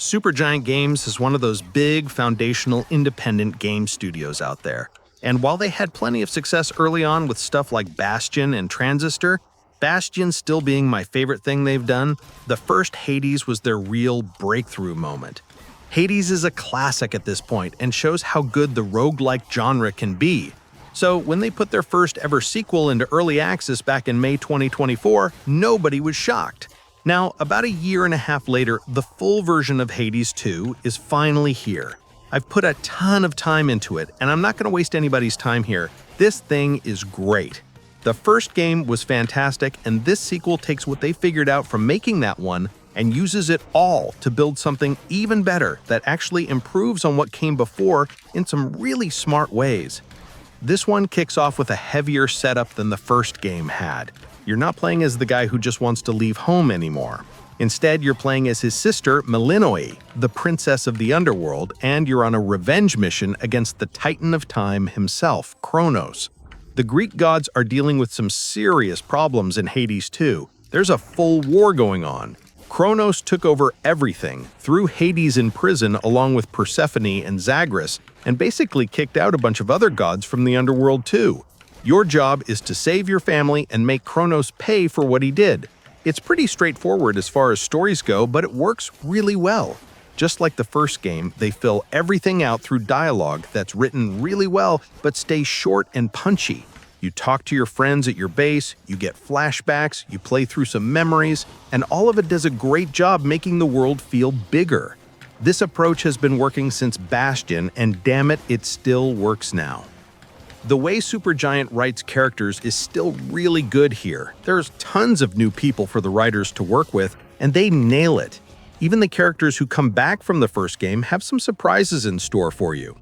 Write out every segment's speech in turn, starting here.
Supergiant Games is one of those big, foundational, independent game studios out there. And while they had plenty of success early on with stuff like Bastion and Transistor, Bastion still being my favorite thing they've done, the first Hades was their real breakthrough moment. Hades is a classic at this point and shows how good the roguelike genre can be. So when they put their first ever sequel into early access back in May 2024, nobody was shocked. Now, about a year and a half later, the full version of Hades 2 is finally here. I've put a ton of time into it, and I'm not going to waste anybody's time here. This thing is great. The first game was fantastic, and this sequel takes what they figured out from making that one and uses it all to build something even better that actually improves on what came before in some really smart ways. This one kicks off with a heavier setup than the first game had. You're not playing as the guy who just wants to leave home anymore. Instead, you're playing as his sister, Melinoi, the princess of the underworld, and you're on a revenge mission against the Titan of Time himself, Kronos. The Greek gods are dealing with some serious problems in Hades 2. There's a full war going on. Kronos took over everything, threw Hades in prison along with Persephone and Zagreus, and basically kicked out a bunch of other gods from the underworld too. Your job is to save your family and make Kronos pay for what he did. It's pretty straightforward as far as stories go, but it works really well. Just like the first game, they fill everything out through dialogue that's written really well but stays short and punchy. You talk to your friends at your base, you get flashbacks, you play through some memories, and all of it does a great job making the world feel bigger. This approach has been working since Bastion, and damn it, it still works now. The way Supergiant writes characters is still really good here. There's tons of new people for the writers to work with, and they nail it. Even the characters who come back from the first game have some surprises in store for you.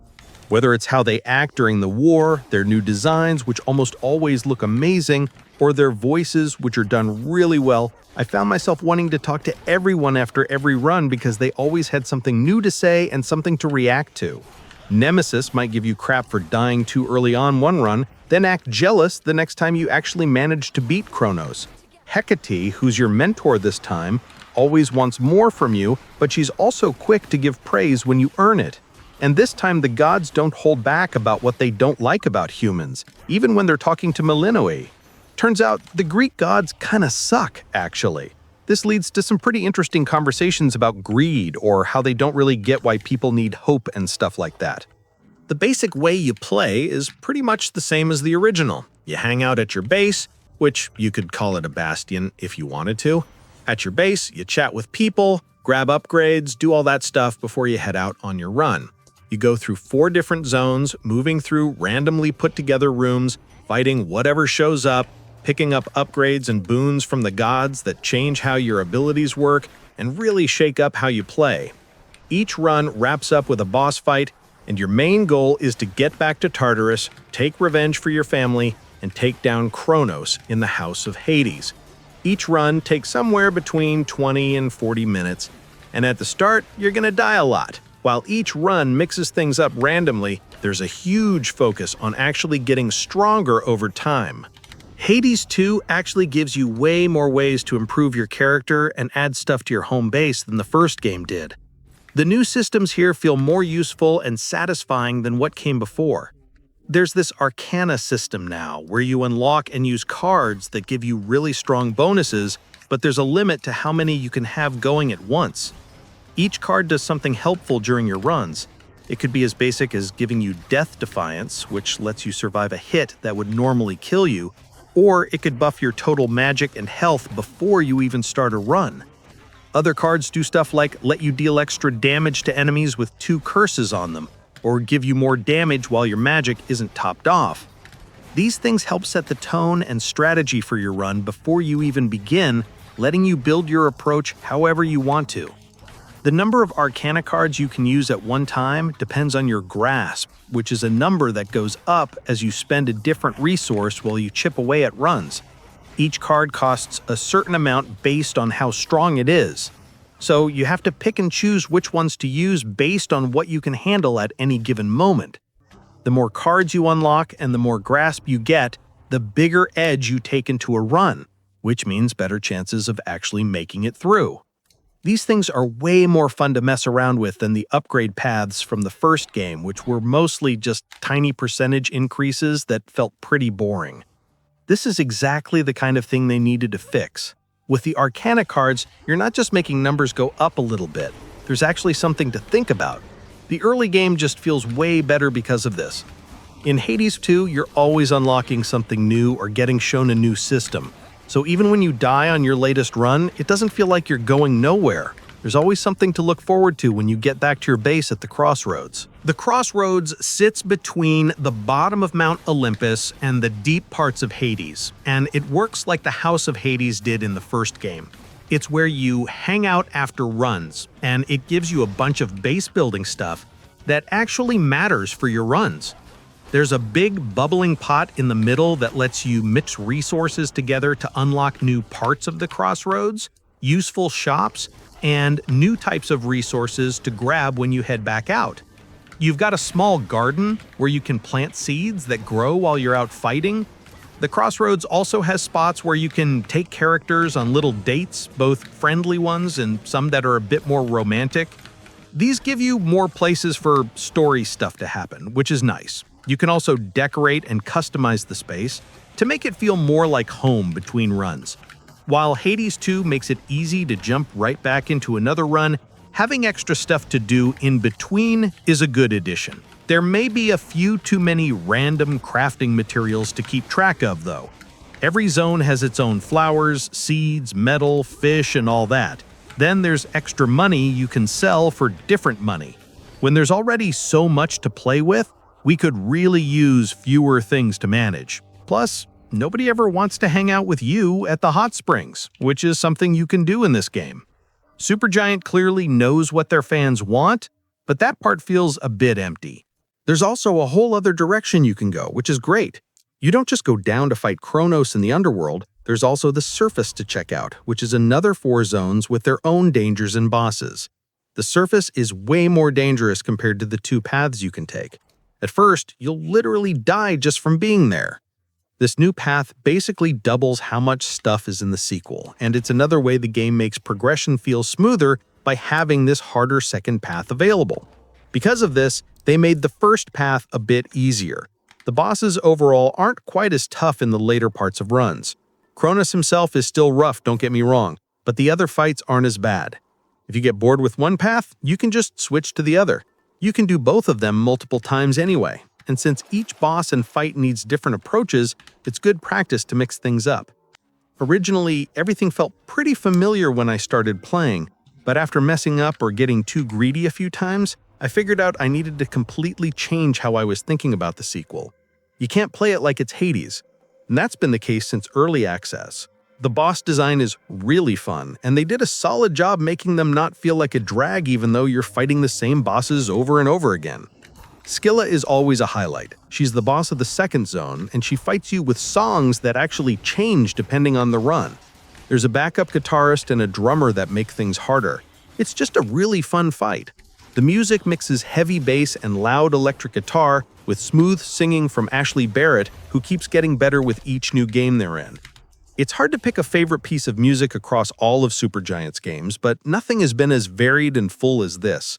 Whether it's how they act during the war, their new designs, which almost always look amazing, or their voices, which are done really well, I found myself wanting to talk to everyone after every run because they always had something new to say and something to react to. Nemesis might give you crap for dying too early on one run, then act jealous the next time you actually manage to beat Kronos. Hecate, who's your mentor this time, always wants more from you, but she's also quick to give praise when you earn it. And this time the gods don't hold back about what they don't like about humans, even when they're talking to Melinoi. Turns out the Greek gods kinda suck, actually. This leads to some pretty interesting conversations about greed or how they don't really get why people need hope and stuff like that. The basic way you play is pretty much the same as the original. You hang out at your base, which you could call it a bastion if you wanted to. At your base, you chat with people, grab upgrades, do all that stuff before you head out on your run. You go through 4 different zones, moving through randomly put together rooms, fighting whatever shows up, picking up upgrades and boons from the gods that change how your abilities work and really shake up how you play. Each run wraps up with a boss fight, and your main goal is to get back to Tartarus, take revenge for your family, and take down Kronos in the House of Hades. Each run takes somewhere between 20 and 40 minutes, and at the start, you're gonna die a lot. While each run mixes things up randomly, there's a huge focus on actually getting stronger over time. Hades 2 actually gives you way more ways to improve your character and add stuff to your home base than the first game did. The new systems here feel more useful and satisfying than what came before. There's this Arcana system now, where you unlock and use cards that give you really strong bonuses, but there's a limit to how many you can have going at once. Each card does something helpful during your runs. It could be as basic as giving you Death Defiance, which lets you survive a hit that would normally kill you, or it could buff your total magic and health before you even start a run. Other cards do stuff like let you deal extra damage to enemies with 2 curses on them, or give you more damage while your magic isn't topped off. These things help set the tone and strategy for your run before you even begin, letting you build your approach however you want to. The number of Arcana cards you can use at one time depends on your grasp, which is a number that goes up as you spend a different resource while you chip away at runs. Each card costs a certain amount based on how strong it is. So you have to pick and choose which ones to use based on what you can handle at any given moment. The more cards you unlock and the more grasp you get, the bigger edge you take into a run, which means better chances of actually making it through. These things are way more fun to mess around with than the upgrade paths from the first game, which were mostly just tiny percentage increases that felt pretty boring. This is exactly the kind of thing they needed to fix. With the Arcana cards, you're not just making numbers go up a little bit. There's actually something to think about. The early game just feels way better because of this. In Hades 2, you're always unlocking something new or getting shown a new system. So even when you die on your latest run, it doesn't feel like you're going nowhere. There's always something to look forward to when you get back to your base at the Crossroads. The Crossroads sits between the bottom of Mount Olympus and the deep parts of Hades, and it works like the House of Hades did in the first game. It's where you hang out after runs, and it gives you a bunch of base building stuff that actually matters for your runs. There's a big bubbling pot in the middle that lets you mix resources together to unlock new parts of the Crossroads, useful shops, and new types of resources to grab when you head back out. You've got a small garden where you can plant seeds that grow while you're out fighting. The Crossroads also has spots where you can take characters on little dates, both friendly ones and some that are a bit more romantic. These give you more places for story stuff to happen, which is nice. You can also decorate and customize the space to make it feel more like home between runs. While Hades 2 makes it easy to jump right back into another run, having extra stuff to do in between is a good addition. There may be a few too many random crafting materials to keep track of, though. Every zone has its own flowers, seeds, metal, fish, and all that. Then there's extra money you can sell for different money. When there's already so much to play with, we could really use fewer things to manage. Plus, nobody ever wants to hang out with you at the hot springs, which is something you can do in this game. Supergiant clearly knows what their fans want, but that part feels a bit empty. There's also a whole other direction you can go, which is great. You don't just go down to fight Kronos in the underworld, there's also the surface to check out, which is another 4 zones with their own dangers and bosses. The surface is way more dangerous compared to the 2 paths you can take. At first, you'll literally die just from being there. This new path basically doubles how much stuff is in the sequel, and it's another way the game makes progression feel smoother by having this harder second path available. Because of this, they made the first path a bit easier. The bosses overall aren't quite as tough in the later parts of runs. Kronos himself is still rough, don't get me wrong, but the other fights aren't as bad. If you get bored with one path, you can just switch to the other. You can do both of them multiple times anyway, and since each boss and fight needs different approaches, it's good practice to mix things up. Originally, everything felt pretty familiar when I started playing, but after messing up or getting too greedy a few times, I figured out I needed to completely change how I was thinking about the sequel. You can't play it like it's Hades, and that's been the case since early access. The boss design is really fun, and they did a solid job making them not feel like a drag even though you're fighting the same bosses over and over again. Scylla is always a highlight. She's the boss of the second zone, and she fights you with songs that actually change depending on the run. There's a backup guitarist and a drummer that make things harder. It's just a really fun fight. The music mixes heavy bass and loud electric guitar with smooth singing from Ashley Barrett, who keeps getting better with each new game they're in. It's hard to pick a favorite piece of music across all of Supergiant's games, but nothing has been as varied and full as this.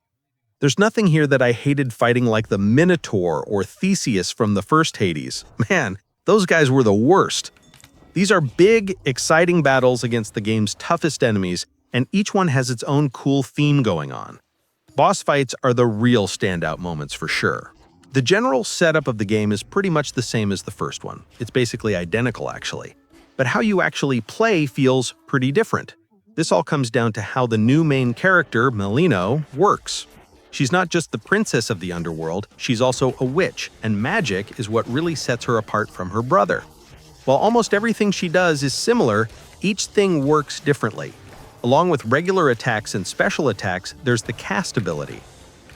There's nothing here that I hated fighting like the Minotaur or Theseus from the first Hades. Man, those guys were the worst. These are big, exciting battles against the game's toughest enemies, and each one has its own cool theme going on. Boss fights are the real standout moments for sure. The general setup of the game is pretty much the same as the first one. It's basically identical, actually. But how you actually play feels pretty different. This all comes down to how the new main character, Melino, works. She's not just the princess of the underworld, she's also a witch, and magic is what really sets her apart from her brother. While almost everything she does is similar, each thing works differently. Along with regular attacks and special attacks, there's the cast ability.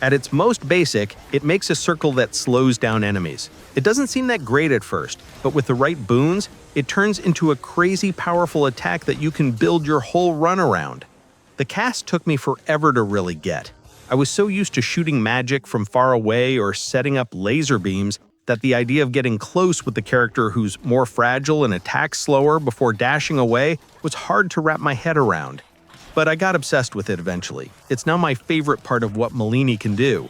At its most basic, it makes a circle that slows down enemies. It doesn't seem that great at first, but with the right boons, it turns into a crazy powerful attack that you can build your whole run around. The cast took me forever to really get. I was so used to shooting magic from far away or setting up laser beams that the idea of getting close with the character who's more fragile and attacks slower before dashing away was hard to wrap my head around. but I got obsessed with it eventually. It's now my favorite part of what Melini can do.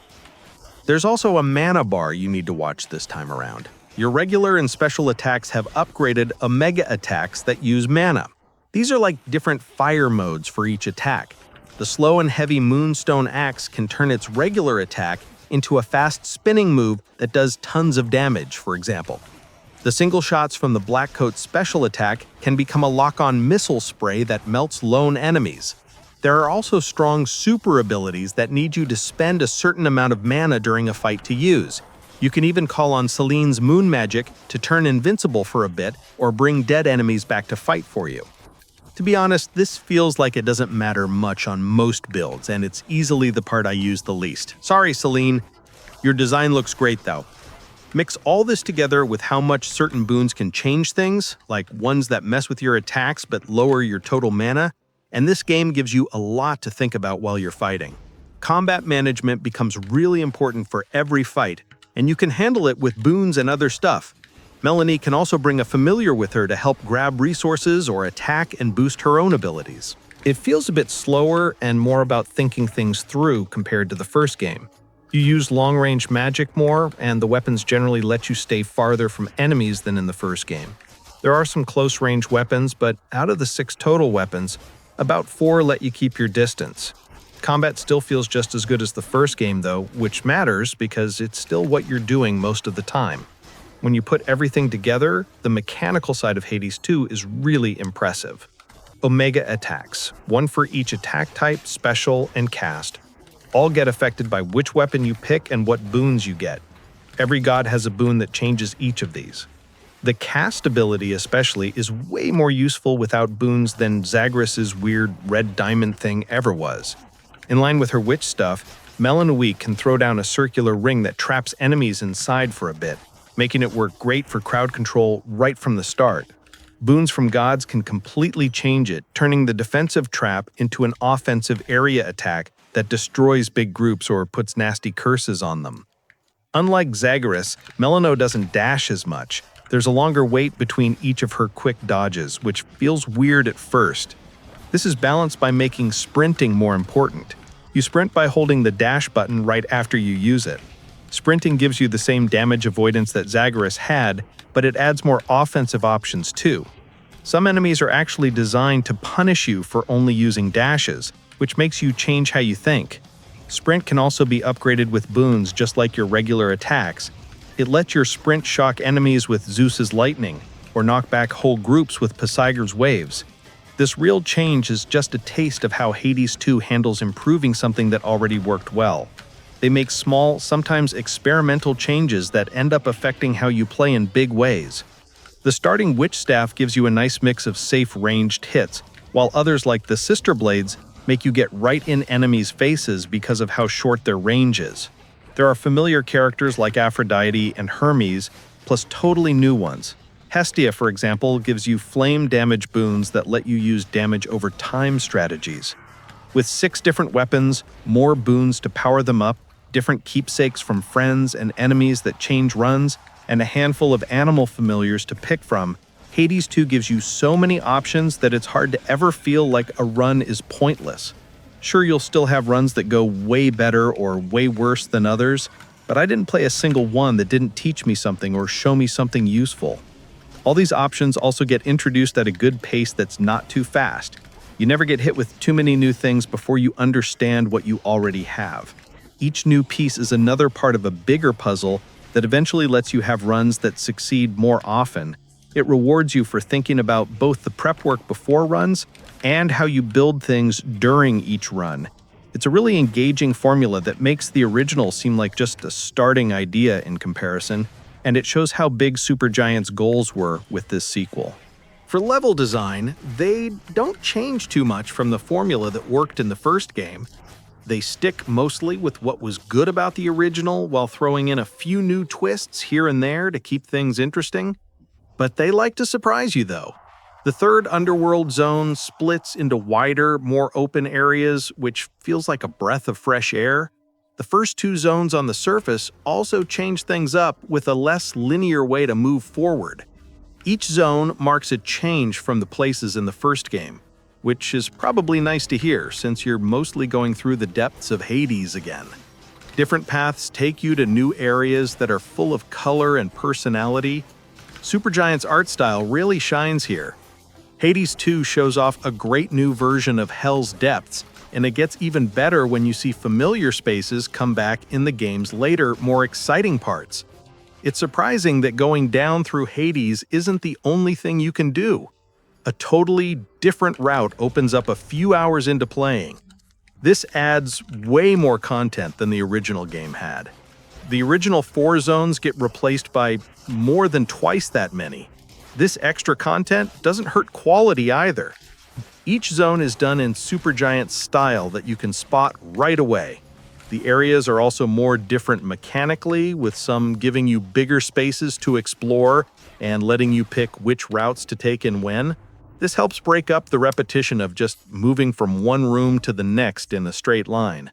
There's also a mana bar you need to watch this time around. Your regular and special attacks have upgraded Omega attacks that use mana. These are like different fire modes for each attack. The slow and heavy Moonstone Axe can turn its regular attack into a fast spinning move that does tons of damage, for example. The single shots from the Blackcoat's special attack can become a lock-on missile spray that melts lone enemies. There are also strong super abilities that need you to spend a certain amount of mana during a fight to use. You can even call on Celine's moon magic to turn invincible for a bit or bring dead enemies back to fight for you. To be honest, this feels like it doesn't matter much on most builds, and it's easily the part I use the least. Sorry, Celine. Your design looks great, though. Mix all this together with how much certain boons can change things, like ones that mess with your attacks but lower your total mana, and this game gives you a lot to think about while you're fighting. Combat management becomes really important for every fight, and you can handle it with boons and other stuff. Melanie can also bring a familiar with her to help grab resources or attack and boost her own abilities. It feels a bit slower and more about thinking things through compared to the first game. You use long-range magic more, and the weapons generally let you stay farther from enemies than in the first game. There are some close-range weapons, but out of the 6 total weapons, about 4 let you keep your distance. Combat still feels just as good as the first game, though, which matters because it's still what you're doing most of the time. When you put everything together, the mechanical side of Hades 2 is really impressive. Omega attacks, one for each attack type, special, and cast, all get affected by which weapon you pick and what boons you get. Every god has a boon that changes each of these. The cast ability especially is way more useful without boons than Zagreus' weird red diamond thing ever was. In line with her witch stuff, Melanie can throw down a circular ring that traps enemies inside for a bit, making it work great for crowd control right from the start. Boons from gods can completely change it, turning the defensive trap into an offensive area attack that destroys big groups or puts nasty curses on them. Unlike Zagreus, Melano doesn't dash as much. There's a longer wait between each of her quick dodges, which feels weird at first. This is balanced by making sprinting more important. You sprint by holding the dash button right after you use it. Sprinting gives you the same damage avoidance that Zagreus had, but it adds more offensive options too. Some enemies are actually designed to punish you for only using dashes, which makes you change how you think. Sprint can also be upgraded with boons just like your regular attacks. It lets your sprint shock enemies with Zeus's lightning, or knock back whole groups with Poseidon's waves. This real change is just a taste of how Hades 2 handles improving something that already worked well. They make small, sometimes experimental changes that end up affecting how you play in big ways. The starting Witch Staff gives you a nice mix of safe ranged hits, while others like the Sister Blades make you get right in enemies' faces because of how short their range is. There are familiar characters like Aphrodite and Hermes, plus totally new ones. Hestia, for example, gives you flame damage boons that let you use damage over time strategies. With 6 different weapons, more boons to power them up, different keepsakes from friends and enemies that change runs, and a handful of animal familiars to pick from, Hades 2 gives you so many options that it's hard to ever feel like a run is pointless. Sure, you'll still have runs that go way better or way worse than others, but I didn't play a single one that didn't teach me something or show me something useful. All these options also get introduced at a good pace that's not too fast. You never get hit with too many new things before you understand what you already have. Each new piece is another part of a bigger puzzle that eventually lets you have runs that succeed more often. It rewards you for thinking about both the prep work before runs and how you build things during each run. It's a really engaging formula that makes the original seem like just a starting idea in comparison, and it shows how big Supergiant's goals were with this sequel. For level design, they don't change too much from the formula that worked in the first game. They stick mostly with what was good about the original while throwing in a few new twists here and there to keep things interesting. But they like to surprise you, though. The third underworld zone splits into wider, more open areas, which feels like a breath of fresh air. The first 2 zones on the surface also change things up with a less linear way to move forward. Each zone marks a change from the places in the first game. which is probably nice to hear since you're mostly going through the depths of Hades again. Different paths take you to new areas that are full of color and personality. Supergiant's art style really shines here. Hades 2 shows off a great new version of Hell's Depths, and it gets even better when you see familiar spaces come back in the game's later, more exciting parts. It's surprising that going down through Hades isn't the only thing you can do. A totally different route opens up a few hours into playing. This adds way more content than the original game had. The original 4 zones get replaced by more than twice that many. This extra content doesn't hurt quality either. Each zone is done in Supergiant style that you can spot right away. The areas are also more different mechanically, with some giving you bigger spaces to explore and letting you pick which routes to take and when. This helps break up the repetition of just moving from one room to the next in a straight line.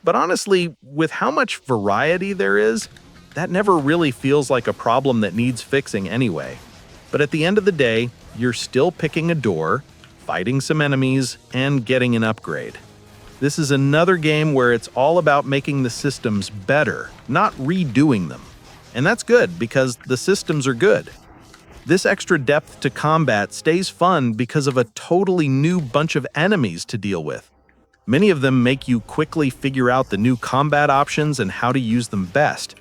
But honestly, with how much variety there is, that never really feels like a problem that needs fixing anyway. But at the end of the day, you're still picking a door, fighting some enemies, and getting an upgrade. This is another game where it's all about making the systems better, not redoing them. And that's good because the systems are good. This extra depth to combat stays fun because of a totally new bunch of enemies to deal with. Many of them make you quickly figure out the new combat options and how to use them best.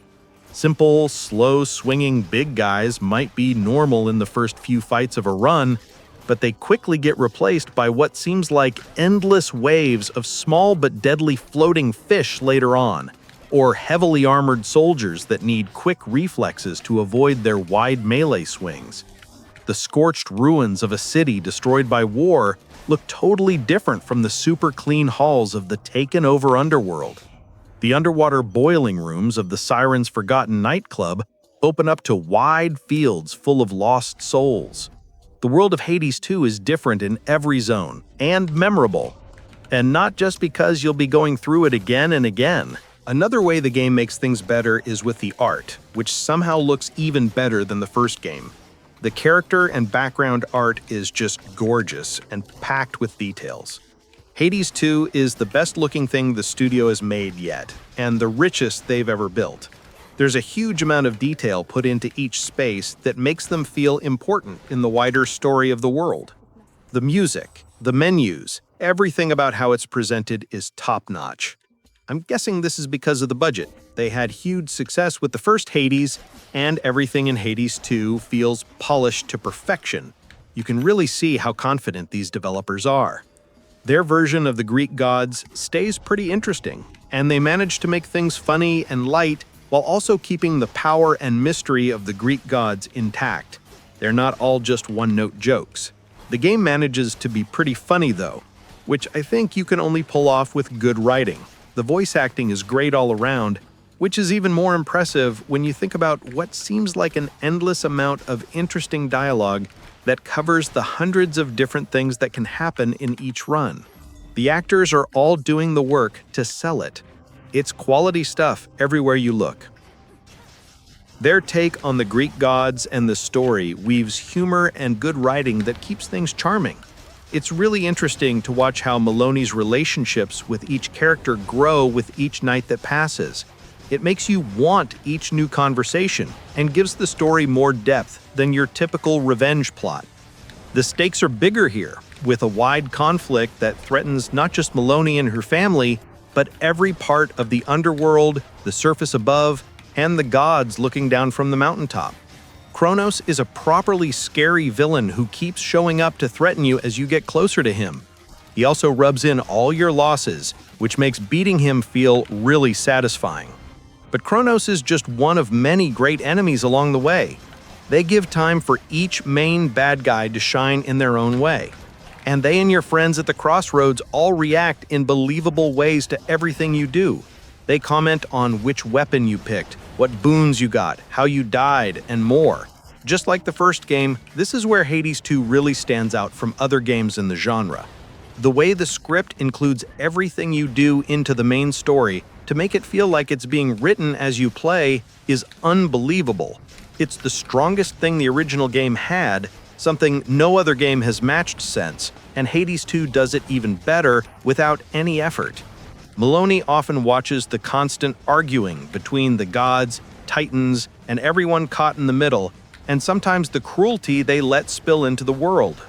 Simple, slow-swinging big guys might be normal in the first few fights of a run, but they quickly get replaced by what seems like endless waves of small but deadly floating fish later on, or heavily armored soldiers that need quick reflexes to avoid their wide melee swings. The scorched ruins of a city destroyed by war look totally different from the super clean halls of the taken-over underworld. The underwater boiling rooms of the Siren's Forgotten nightclub open up to wide fields full of lost souls. The world of Hades 2 is different in every zone, and memorable. And not just because you'll be going through it again and again. Another way the game makes things better is with the art, which somehow looks even better than the first game. The character and background art is just gorgeous and packed with details. Hades 2 is the best-looking thing the studio has made yet, and the richest they've ever built. There's a huge amount of detail put into each space that makes them feel important in the wider story of the world. The music, the menus, everything about how it's presented is top-notch. I'm guessing this is because of the budget. They had huge success with the first Hades, and everything in Hades 2 feels polished to perfection. You can really see how confident these developers are. Their version of the Greek gods stays pretty interesting, and they manage to make things funny and light while also keeping the power and mystery of the Greek gods intact. They're not all just one-note jokes. The game manages to be pretty funny though, which I think you can only pull off with good writing. The voice acting is great all around, which is even more impressive when you think about what seems like an endless amount of interesting dialogue that covers the hundreds of different things that can happen in each run. The actors are all doing the work to sell it. It's quality stuff everywhere you look. Their take on the Greek gods and the story weaves humor and good writing that keeps things charming. It's really interesting to watch how Maloney's relationships with each character grow with each night that passes. It makes you want each new conversation and gives the story more depth than your typical revenge plot. The stakes are bigger here, with a wide conflict that threatens not just Maloney and her family, but every part of the underworld, the surface above, and the gods looking down from the mountaintop. Kronos is a properly scary villain who keeps showing up to threaten you as you get closer to him. He also rubs in all your losses, which makes beating him feel really satisfying. But Kronos is just one of many great enemies along the way. They give time for each main bad guy to shine in their own way. And they and your friends at the crossroads all react in believable ways to everything you do. They comment on which weapon you picked, what boons you got, how you died, and more. Just like the first game, this is where Hades 2 really stands out from other games in the genre. The way the script includes everything you do into the main story to make it feel like it's being written as you play is unbelievable. It's the strongest thing the original game had, something no other game has matched since, and Hades 2 does it even better without any effort. Maloney often watches the constant arguing between the gods, titans, and everyone caught in the middle, and sometimes the cruelty they let spill into the world.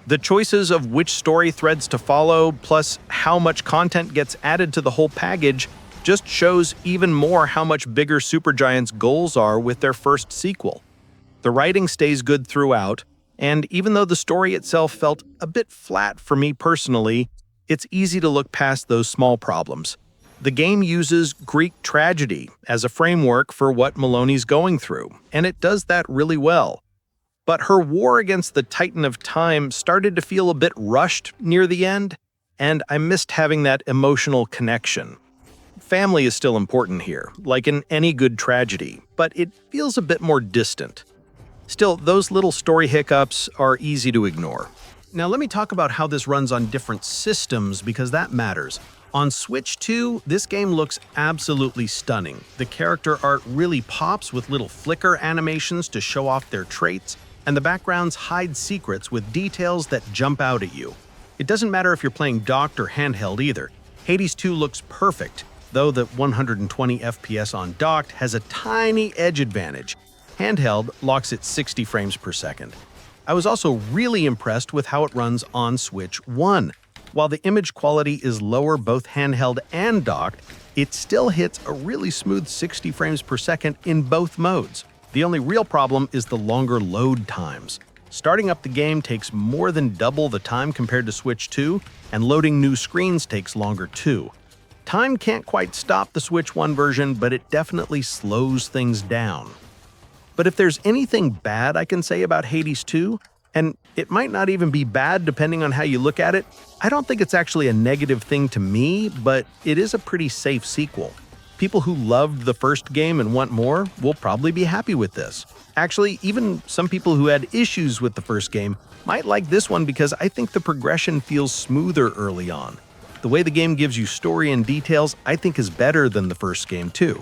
The choices of which story threads to follow, plus how much content gets added to the whole package, just shows even more how much bigger Supergiant's goals are with their first sequel. The writing stays good throughout, and even though the story itself felt a bit flat for me personally, it's easy to look past those small problems. The game uses Greek tragedy as a framework for what Maloney's going through, and it does that really well. But her war against the Titan of Time started to feel a bit rushed near the end, and I missed having that emotional connection. Family is still important here, like in any good tragedy, but it feels a bit more distant. Still, those little story hiccups are easy to ignore. Now let me talk about how this runs on different systems because that matters. On Switch 2, this game looks absolutely stunning. The character art really pops with little flicker animations to show off their traits, and the backgrounds hide secrets with details that jump out at you. It doesn't matter if you're playing docked or handheld either. Hades 2 looks perfect, though the 120 FPS on docked has a tiny edge advantage. Handheld locks at 60 frames per second. I was also really impressed with how it runs on Switch 1. While the image quality is lower both handheld and docked, it still hits a really smooth 60 frames per second in both modes. The only real problem is the longer load times. Starting up the game takes more than double the time compared to Switch 2, and loading new screens takes longer too. Time can't quite stop the Switch 1 version, but it definitely slows things down. But if there's anything bad I can say about Hades 2, and it might not even be bad depending on how you look at it, I don't think it's actually a negative thing to me, but it is a pretty safe sequel. People who loved the first game and want more will probably be happy with this. Actually, even some people who had issues with the first game might like this one because I think the progression feels smoother early on. The way the game gives you story and details I think is better than the first game too.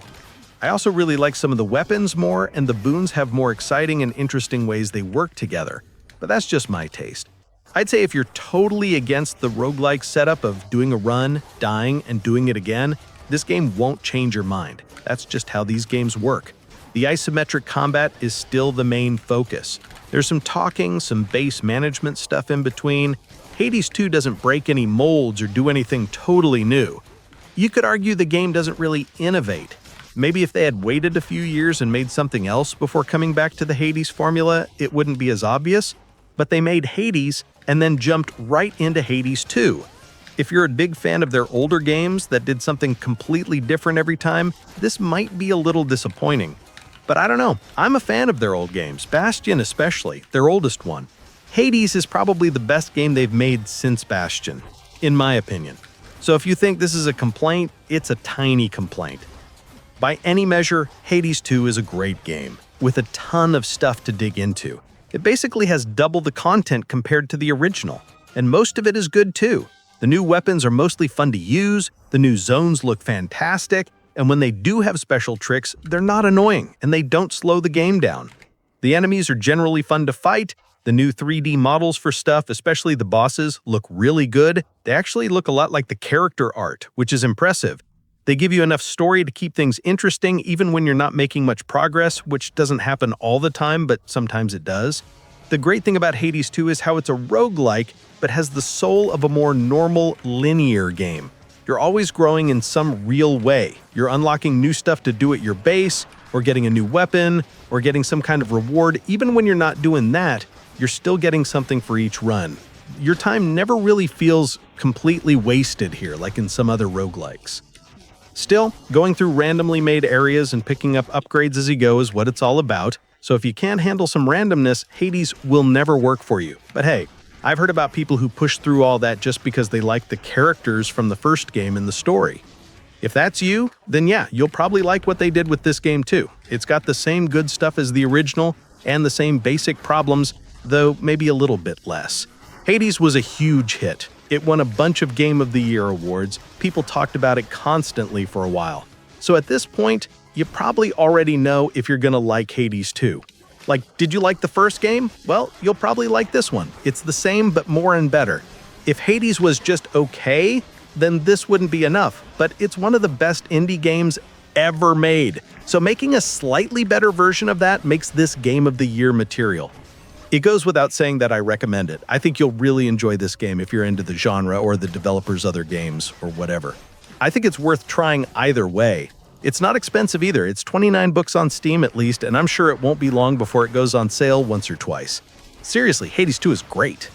I also really like some of the weapons more, and the boons have more exciting and interesting ways they work together. But that's just my taste. I'd say if you're totally against the roguelike setup of doing a run, dying, and doing it again, this game won't change your mind. That's just how these games work. The isometric combat is still the main focus. There's some talking, some base management stuff in between. Hades 2 doesn't break any molds or do anything totally new. You could argue the game doesn't really innovate. Maybe if they had waited a few years and made something else before coming back to the Hades formula, it wouldn't be as obvious. But they made Hades and then jumped right into Hades 2. If you're a big fan of their older games that did something completely different every time, this might be a little disappointing. But I don't know, I'm a fan of their old games, Bastion especially, their oldest one. Hades is probably the best game they've made since Bastion, in my opinion. So if you think this is a complaint, it's a tiny complaint. By any measure, Hades 2 is a great game, with a ton of stuff to dig into. It basically has double the content compared to the original, and most of it is good too. The new weapons are mostly fun to use, the new zones look fantastic, and when they do have special tricks, they're not annoying, and they don't slow the game down. The enemies are generally fun to fight, the new 3D models for stuff, especially the bosses, look really good. They actually look a lot like the character art, which is impressive. They give you enough story to keep things interesting even when you're not making much progress, which doesn't happen all the time, but sometimes it does. The great thing about Hades 2 is how it's a roguelike, but has the soul of a more normal, linear game. You're always growing in some real way. You're unlocking new stuff to do at your base, or getting a new weapon, or getting some kind of reward. Even when you're not doing that, you're still getting something for each run. Your time never really feels completely wasted here, like in some other roguelikes. Still, going through randomly made areas and picking up upgrades as you go is what it's all about, so if you can't handle some randomness, Hades will never work for you. But hey, I've heard about people who push through all that just because they like the characters from the first game and the story. If that's you, then yeah, you'll probably like what they did with this game too. It's got the same good stuff as the original, and the same basic problems, though maybe a little bit less. Hades was a huge hit. It won a bunch of Game of the Year awards. People talked about it constantly for a while. So at this point, you probably already know if you're gonna like Hades 2. Like, did you like the first game? Well, you'll probably like this one. It's the same, but more and better. If Hades was just okay, then this wouldn't be enough, but it's one of the best indie games ever made. So making a slightly better version of that makes this Game of the Year material. It goes without saying that I recommend it. I think you'll really enjoy this game if you're into the genre or the developer's other games or whatever. I think it's worth trying either way. It's not expensive either. It's 29 bucks on Steam at least, and I'm sure it won't be long before it goes on sale once or twice. Seriously, Hades 2 is great.